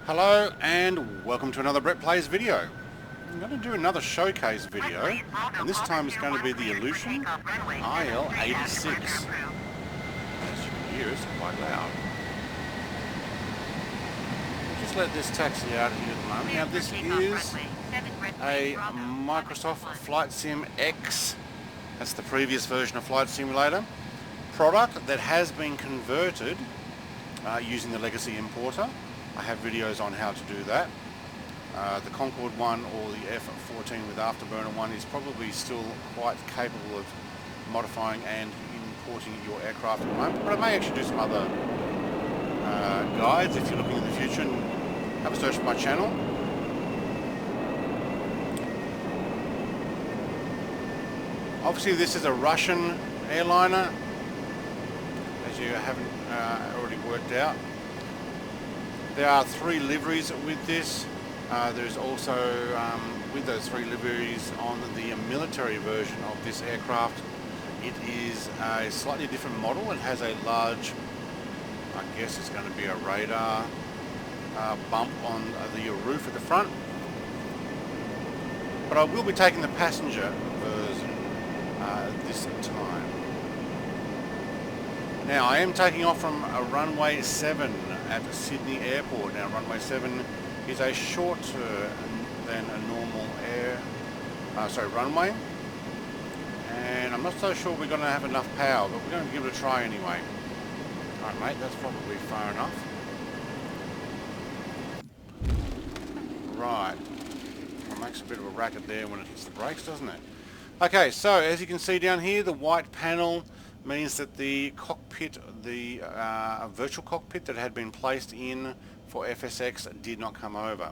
Hello and welcome to another Brett Plays video. I'm going to do another showcase video, and this time it's going to be the Ilyushin IL-86. As you can hear, it's quite loud. Just let this taxi out here at the moment. Now this is a Microsoft Flight Sim X. That's the previous version of Flight Simulator. Product that has been converted using the legacy importer. I have videos on how to do that. The Concorde one or the F-14 with Afterburner one is probably still quite capable of modifying and importing your aircraft at the moment, but I may actually do some other guides if you're looking in the future, and have a search for my channel. Obviously this is a Russian airliner, as you haven't already worked out. There are 3 liveries with this. There's also, with those 3 liveries on the military version of this aircraft, it is a slightly different model. It has a large, I guess it's going to be a radar bump on the roof at the front. But I will be taking the passenger version this time. Now I am taking off from a runway 7 at Sydney Airport. Now runway 7 is a shorter than a normal runway, and I'm not so sure we're going to have enough power, but we're going to give it a try anyway. Alright mate, that's probably far enough. Right, it makes a bit of a racket there when it hits the brakes, doesn't it? Okay, so as you can see down here, the white panel means that the cockpit, the virtual cockpit that had been placed in for FSX did not come over.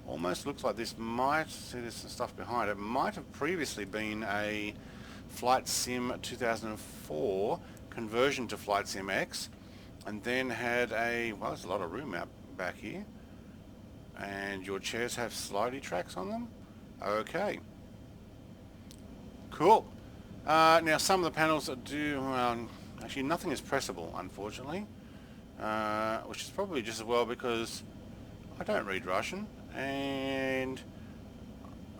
Almost looks like this might, see there's some stuff behind it, might have previously been a Flight Sim 2004 conversion to Flight Sim X, and then had a, well, there's a lot of room out back here, and your chairs have slidey tracks on them. Okay, cool. Now some of the panels do, actually nothing is pressable unfortunately, which is probably just as well because I don't read Russian and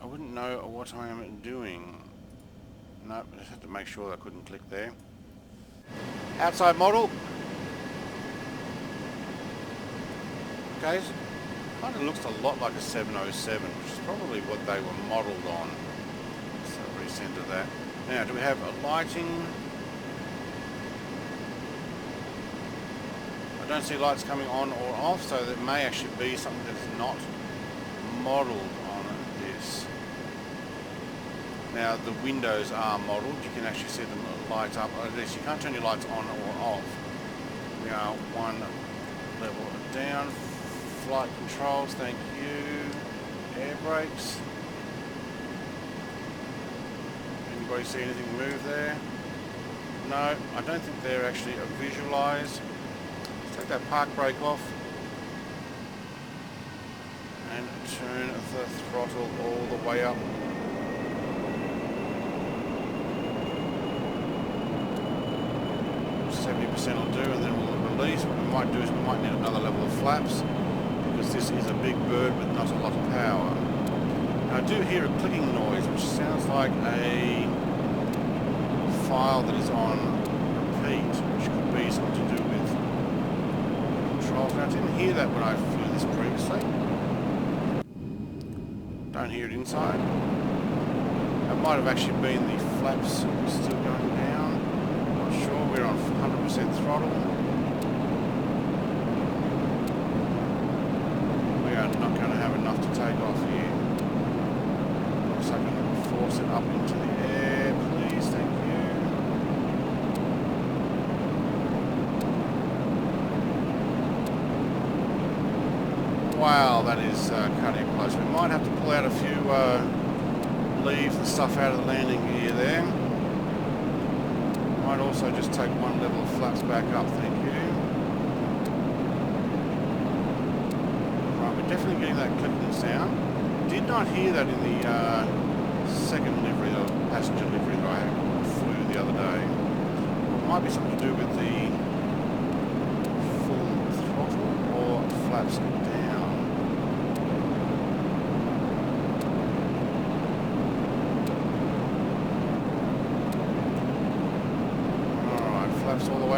I wouldn't know what I am doing. Nope, I just had to make sure I couldn't click there. Outside model. Okay, kind of looks a lot like a 707, which is probably what they were modelled on. So recenter that. Now, do we have a lighting? I don't see lights coming on or off, so that may actually be something that's not modelled on this. Now, the windows are modelled. You can actually see them light up. At least you can't turn your lights on or off. We are one level down. Flight controls, thank you. Air brakes. Anybody see anything move there? No, I don't think they're actually visualised. Let's take that park brake off and turn the throttle all the way up. %70 will do, and then we'll release. What we might do is we might need another level of flaps because this is a big bird with not a lot of power. I do hear a clicking noise, which sounds like a file that is on repeat, which could be something to do with controls. Now, I didn't hear that when I flew this previously. Don't hear it inside. That might have actually been the flaps still going down. Not sure. We're on 100% throttle. We are not going to have enough to take off here. I can force it up into the air, please, thank you. Wow, that is cutting it close. We might have to pull out a few leaves and stuff out of the landing gear there. Might also just take one level of flaps back up, thank you. Right, we're definitely getting that clicking sound. Did not hear that in the second livery, the passenger livery that I flew the other day. It might be something to do with the full throttle or flaps down.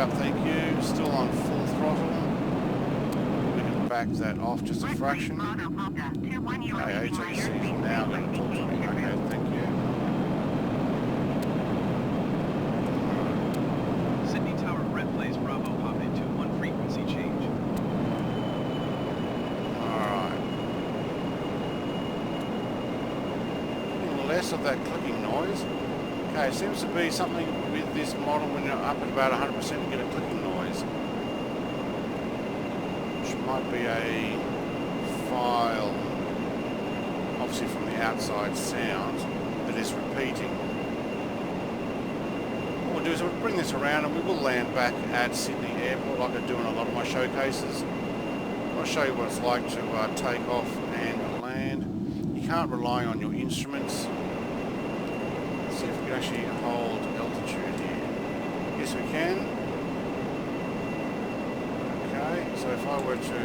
up, thank you. Still on full throttle. We can back that off just a fraction. Okay, HAC is now going to talk to me. Okay, thank you. Sydney Tower, red place, Bravo, hop into 1 frequency change. Alright. Less of that clicking noise. Okay, it seems to be something with this model when you're up at about 100% you get a clicking noise. Which might be a file, obviously from the outside sound, that is repeating. What we'll do is we'll bring this around and we will land back at Sydney Airport like I do in a lot of my showcases. I'll show you what it's like to take off and land. You can't rely on your instruments. Let's see if we can actually hold altitude here. Yes, we can. Okay, so if I were to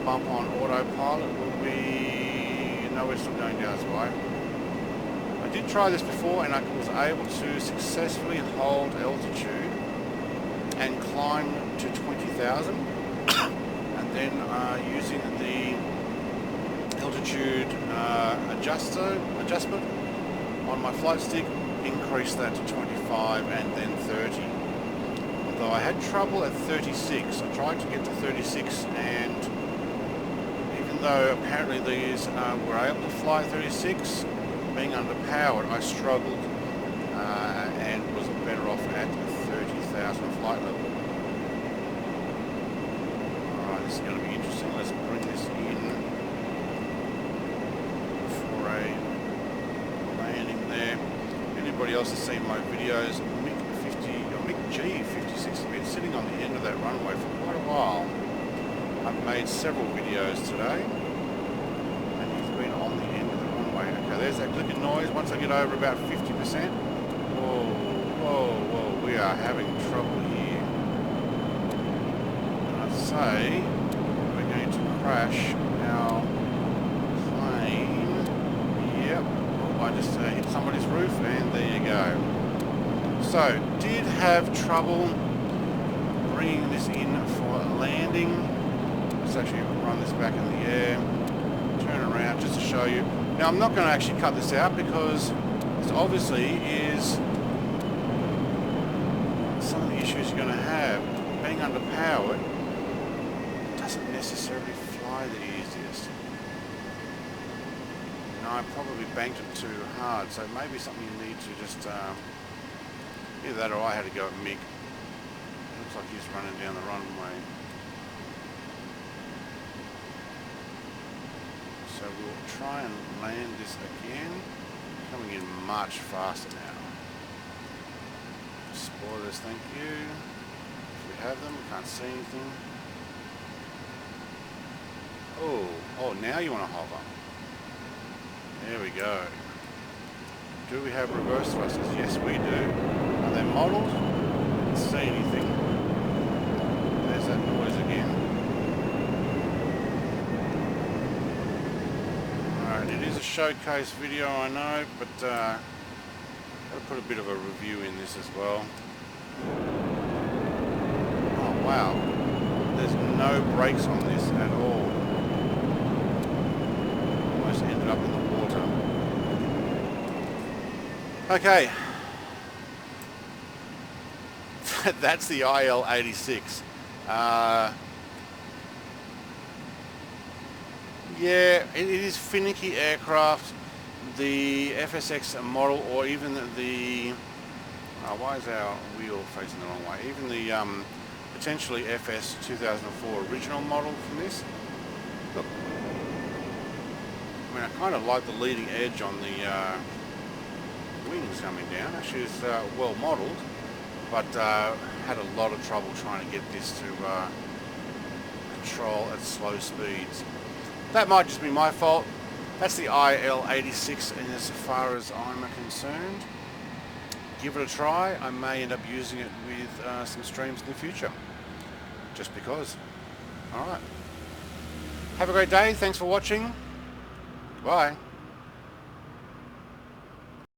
bump on autopilot, will we... No, we're still going down this way. I did try this before and I was able to successfully hold altitude and climb to 20,000 and then using the altitude adjustment on my flight stick, increase that to 25 and then 30. Although I had trouble at 36, I tried to get to 36 and even though apparently these were able to fly 36, being underpowered, I struggled and was better off at 30,000 flight level. Alright, this is going to be interesting. Let's bring this in for a landing there. Anybody else has seen my videos, Mick G56 has been sitting on the end of that runway for quite a while. I've made several videos today and he's been on the end of the runway. Okay, there's that clicking noise. Once I get over about 50%, whoa, whoa, whoa, we are having trouble here. And I'd say we're going to crash our plane. Yep, oh, I just hit somebody's roof and there you go. So, did have trouble bringing this in for landing. Let's actually run this back in the air, turn around just to show you. Now I'm not going to actually cut this out because this obviously is some of the issues you're going to have. Being underpowered doesn't necessarily fly the easiest. No, I probably banked it too hard, so maybe something you need to just either that or I had to go at Mick. Looks like he's running down the runway. So we'll try and land this again. Coming in much faster now. Spoilers, thank you. If we have them, we can't see anything. Oh, now you want to hover. There we go. Do we have reverse thrusters? Yes, we do. Are they modelled? Can't see anything. There's that noise again. Alright, it is a showcase video, I know, but I'll put a bit of a review in this as well. Oh wow, there's no brakes on this at all. Almost ended up in the water. Okay. That's the IL-86. Yeah, it is finicky aircraft. The FSX model, or even the why is our wheel facing the wrong way? Even the potentially FS 2004 original model from this. Look, I mean, I kind of like the leading edge on the wings coming down. Actually, it's well modelled, but had a lot of trouble trying to get this to control at slow speeds. That might just be my fault. That's the IL-86 in as far as I'm concerned. Give it a try. I may end up using it with some streams in the future. Just because. Alright. Have a great day. Thanks for watching. Bye.